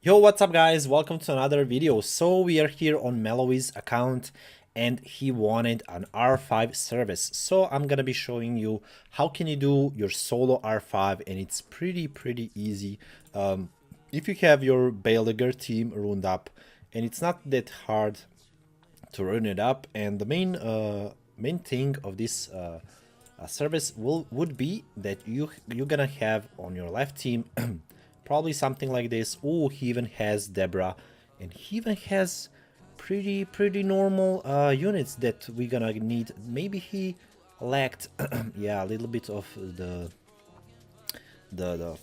Yo, what's up guys? Welcome to another video. So we are here on Melowy's account and he wanted an R5 service. So I'm gonna be showing you how can you do your solo R5, and it's pretty easy. If you have your Bailigar team runed up, and it's not that hard to run it up, and the main thing of this service would be that you're gonna have on your left team probably something like this. Oh, he even has Debra, and he even has pretty normal units that we're gonna need. Maybe he lacked yeah, a little bit of the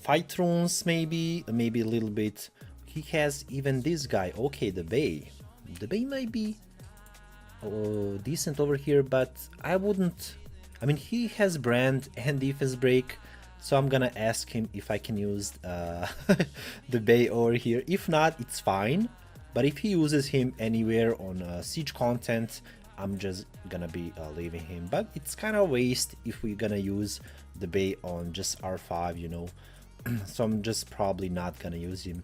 fight runes, maybe a little bit. He has even this guy. Okay, the Bay might be decent over here, but I wouldn't. I mean, he has brand and defense break, so I'm gonna ask him if I can use the Bay over here. If not, it's fine. But if he uses him anywhere on siege content, I'm just gonna be leaving him. But it's kind of waste if we're gonna use the Bay on just R5, you know. So I'm just probably not gonna use him.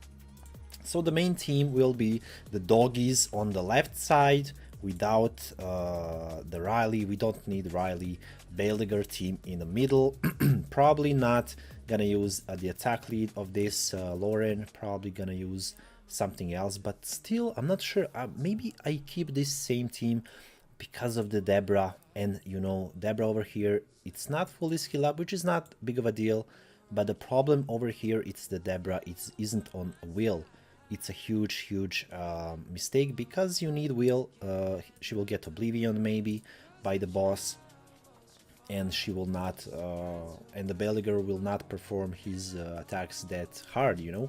So the main team will be the doggies on the left side without the Riley. We don't need Riley. Bailigar team in the middle. Probably not gonna use the attack lead of this Lauren. Probably gonna use something else, but still I'm not sure. Maybe I keep this same team because of the Debra, and you know, Debra over here, it's not fully skill up, which is not big of a deal, but the problem over here, it's the Debra, it isn't on will. It's a huge mistake, because you need will. She will get Oblivion maybe by the boss, and she will not and the Bailigar will not perform his attacks that hard, you know.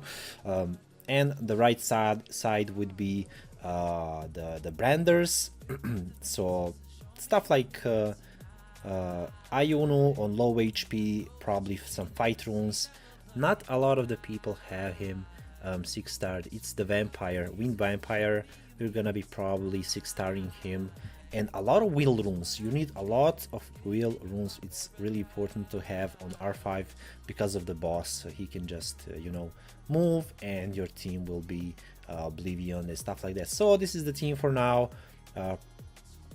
And the right side would be the branders. So stuff like Ayuno on low HP, probably some fight runes. Not a lot of the people have him 6-star. It's the vampire, wind vampire. We're gonna be probably 6-starring him, and a lot of wheel runes. You need a lot of wheel runes. It's really important to have on R5 because of the boss, so he can just you know, move and your team will be Oblivion and stuff like that. So this is the team for now.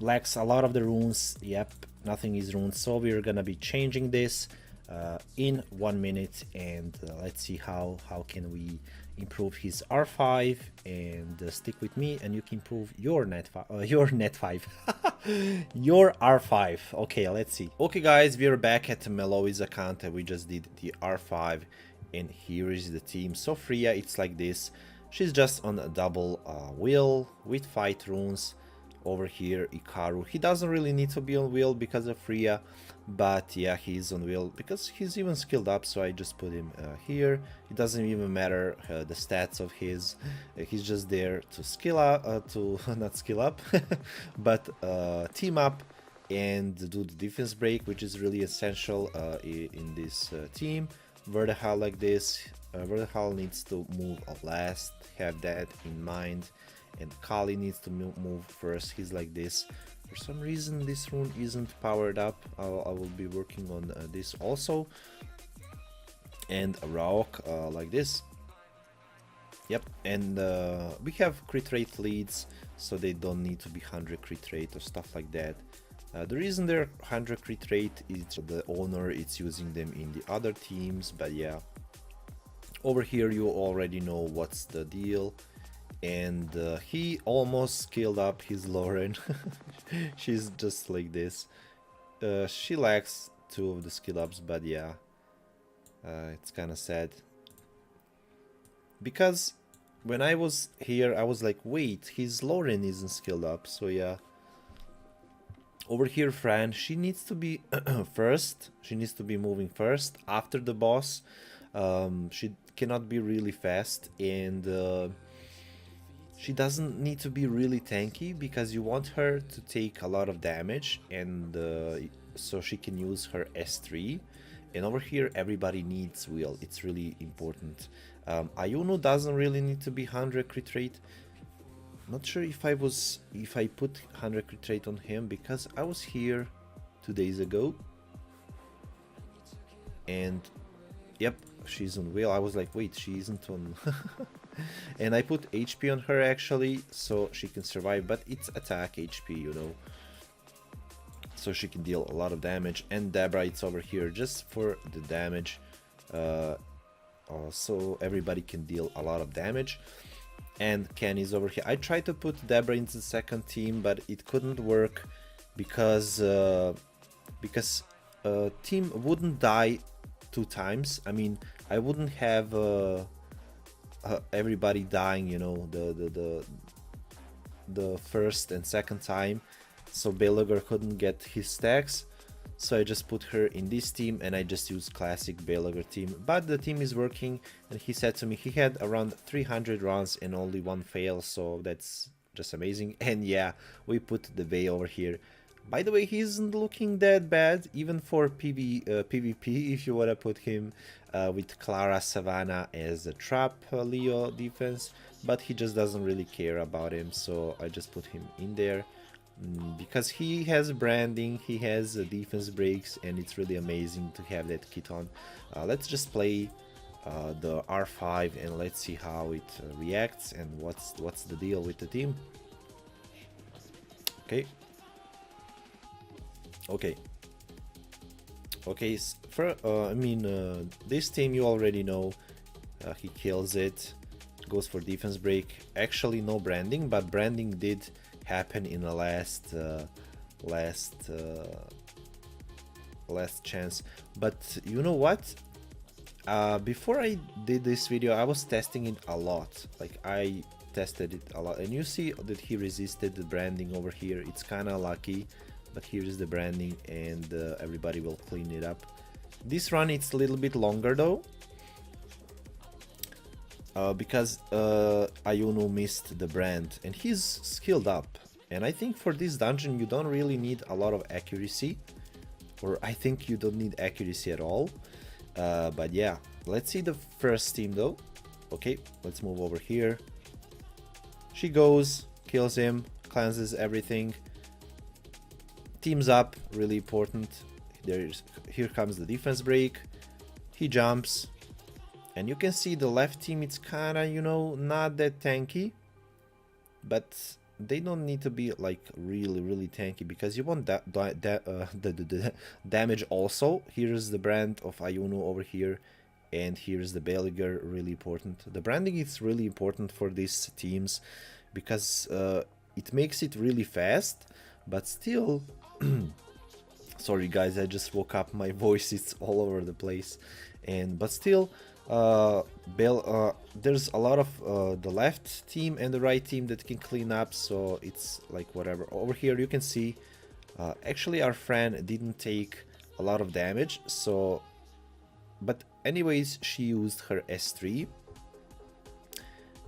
Lacks a lot of the runes. Yep, nothing is runes, so we're gonna be changing this in 1 minute, and let's see how can we improve his R5, and stick with me and you can improve your net 5 your R5. Okay, let's see. Okay guys, we're back at Melowy's account and we just did the R5, and here is the team. So Freya, it's like this. She's just on a double wheel with fight runes. Over here, Ikaru, he doesn't really need to be on wheel because of Freya, but yeah, he's on wheel because he's even skilled up, so I just put him here. It doesn't even matter the stats of his. He's just there to skill up, to not skill up, but team up and do the defense break, which is really essential in this team. Vertihal like this. Vertihal needs to move last, have that in mind. And Kali needs to move first. He's like this. For some reason this rune isn't powered up. I will be working on this also. And a Raok like this. Yep, and we have crit rate leads, so they don't need to be 100 crit rate or stuff like that. The reason they're 100 crit rate is the owner is using them in the other teams, but yeah. Over here you already know what's the deal. And he almost skilled up his Lauren. She's just like this. She lacks 2 of the skill ups, but yeah, it's kind of sad. Because when I was here, I was like, wait, his Lauren isn't skilled up, so yeah. Over here, Fran, she needs to be first. She needs to be moving first after the boss. She cannot be really fast, and she doesn't need to be really tanky because you want her to take a lot of damage, and so she can use her S3. And over here everybody needs wheel. It's really important. Ayuno doesn't really need to be 100 crit rate. Not sure if I put 100 crit rate on him, because I was here 2 days ago and yep, she's on wheel. I was like, wait, she isn't on And I put HP on her actually, so she can survive, but it's attack HP, you know. So she can deal a lot of damage, and Debra it's over here just for the damage. So everybody can deal a lot of damage. And Ken is over here. I tried to put Debra into the second team, but it couldn't work because team wouldn't die 2 times. I mean, I wouldn't have everybody dying, you know, the first and second time, so Belager couldn't get his stacks. So I just put her in this team, and I just used classic Belager team. But the team is working, and he said to me he had around 300 runs and only 1 fail, so that's just amazing. And yeah, we put the Bay over here. By the way, he isn't looking that bad, even for PvP, if you wanna put him with Clara Savannah as a trap Leo defense, but he just doesn't really care about him, so I just put him in there. Because he has branding, he has defense breaks, and it's really amazing to have that kit on. Let's just play the R5 and let's see how it reacts and what's the deal with the team. Okay. I mean, this team you already know. He kills it, goes for defense break. Actually no branding, but branding did happen in the last chance. But you know what, before I did this video I was testing it a lot. Like, I tested it a lot, and you see that he resisted the branding over here. It's kind of lucky, but here is the branding, and everybody will clean it up. This run it's a little bit longer though, because Ayuno missed the brand, and he's skilled up. And I think for this dungeon you don't really need a lot of accuracy, or I think you don't need accuracy at all. But yeah, let's see the first team though. Okay, let's move over here. She goes, kills him, cleanses everything, teams up, really important. Here comes the defense break. He jumps, and you can see the left team, it's kinda, you know, not that tanky, but they don't need to be like really tanky, because you want the damage also. Here's the brand of Ayuno over here, and here's the Belager, really important. The branding is really important for these teams, because it makes it really fast, but still sorry guys, I just woke up, my voice is all over the place. But still, there's a lot of the left team and the right team that can clean up, so it's like whatever. Over here you can see actually our friend didn't take a lot of damage, so, but anyways, she used her S3,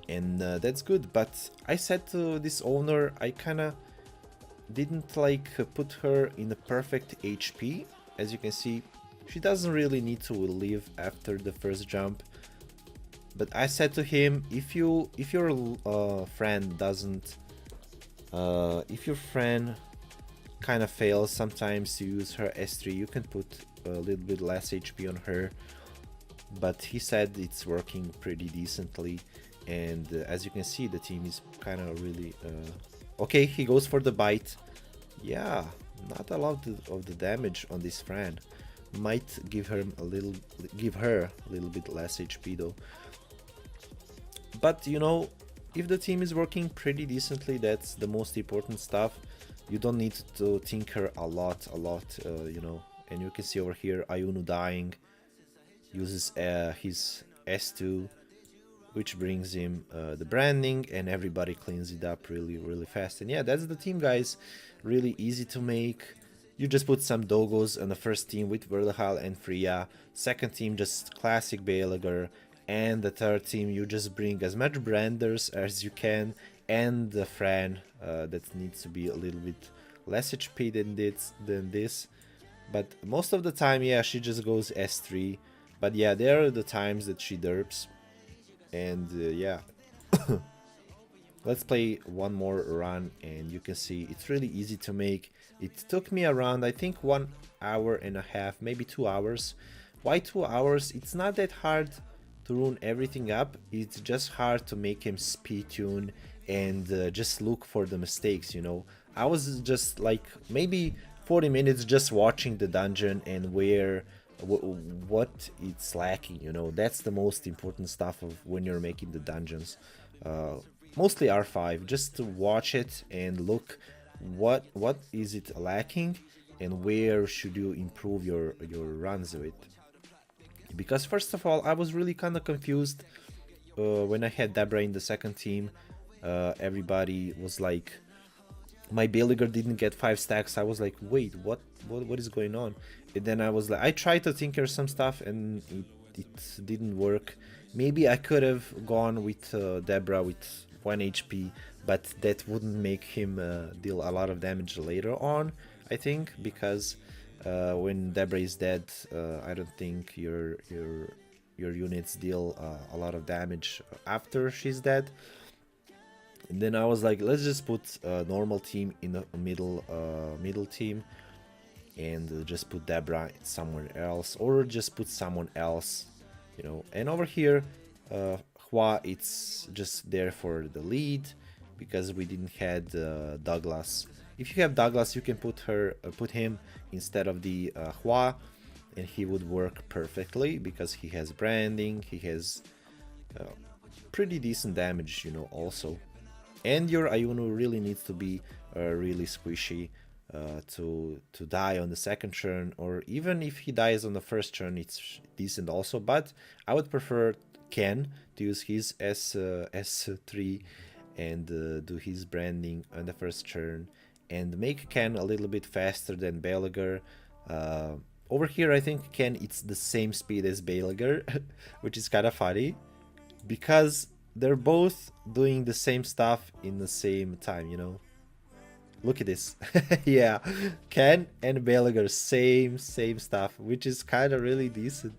and that's good. But I said to this owner, I kinda didn't like put her in the perfect HP. As you can see, she doesn't really need to leave after the first jump. But I said to him, if your friend doesn't, if your friend kind of fails sometimes to use her S3, you can put a little bit less HP on her. But he said it's working pretty decently, and as you can see, the team is kind of really okay. He goes for the bite. Yeah, not a lot of the damage on this friend. Might give her a little bit less HP though. But you know, if the team is working pretty decently, that's the most important stuff. You don't need to tinker a lot, you know. And you can see over here Ayuno dying, uses his S2, which brings him the branding, and everybody cleans it up really fast. And yeah, that's the team, guys. Really easy to make. You just put some Dogos on the first team with Verlahal and Freya. Second team, just classic Belager. And the third team, you just bring as much branders as you can, and the Fran that needs to be a little bit less HP than this. But most of the time, yeah, she just goes S3. But yeah, there are the times that she derps. And yeah, let's play one more run, and you can see it's really easy to make. It took me around, I think, 1.5 hours, maybe 2 hours. Why 2 hours? It's not that hard to ruin everything up. It's just hard to make him speed tune and just look for the mistakes, you know. I was just like maybe 40 minutes just watching the dungeon and where what it's lacking, you know. That's the most important stuff of when you're making the dungeons. uh, Mostly R5, just to watch it and look what is it lacking and where should you improve your runs with. Because first of all, I was really kind of confused when I had Debra in the second team. Everybody was like, my Belager didn't get 5 stacks. I was like, wait, what is going on? And then I was like, I tried to tinker some stuff and it didn't work. Maybe I could have gone with Debra with 1 HP, but that wouldn't make him deal a lot of damage later on, I think, because when Debra is dead, I don't think your units deal a lot of damage after she's dead. And then I was like, let's just put a normal team in the middle team, and just put Debra somewhere else, or just put someone else, you know. And over here, Hua, it's just there for the lead because we didn't had Douglas. If you have Douglas, you can put him instead of the Hua, and he would work perfectly because he has branding, he has pretty decent damage, you know, also. And your Ayunu really needs to be really squishy to die on the second turn, or even if he dies on the first turn, it's decent also. But I would prefer Ken to use his S3 and do his branding on the first turn and make Ken a little bit faster than Belager. Over here, I think Ken it's the same speed as Belager, which is kind of funny because they're both doing the same stuff in the same time, you know. Look at this. Yeah, Ken and Belager, same stuff, which is kind of really decent.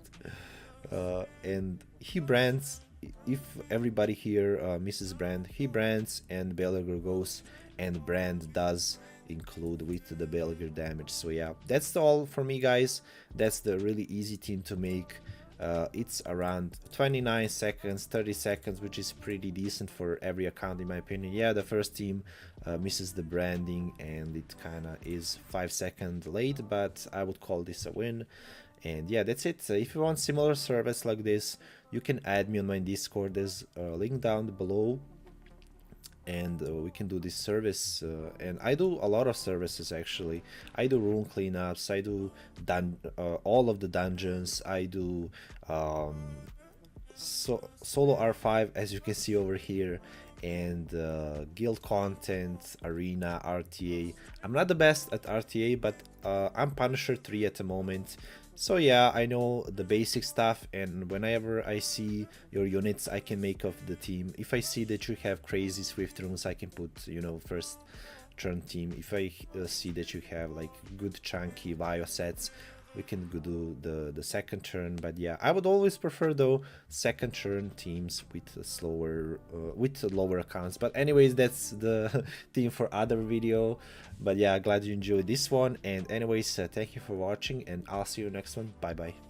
And he brands, if everybody here misses brand, he brands and Belager goes, and brand does include with the Belager damage. So yeah, that's all for me, guys. That's the really easy team to make. It's around 29 seconds, 30 seconds, which is pretty decent for every account in my opinion. Yeah, the first team misses the branding and it kind of is 5 seconds late, but I would call this a win. And yeah, that's it. If you want similar service like this, you can add me on my Discord. There's a link down below, and we can do this service. And I do a lot of services actually. I do room cleanups, I do all of the dungeons, I do solo R5 as you can see over here, and guild content, arena, RTA. I'm not the best at RTA, but I'm Punisher 3 at the moment. So yeah, I know the basic stuff, and whenever I see your units, I can make of the team. If I see that you have crazy swift rooms, I can put, you know, first turn team. If I see that you have like good chunky bio sets, we can do the second turn. But yeah, I would always prefer though second turn teams with slower with lower accounts. But anyways, that's the theme for other video. But yeah, glad you enjoyed this one, and anyways, thank you for watching, and I'll see you next one. Bye bye.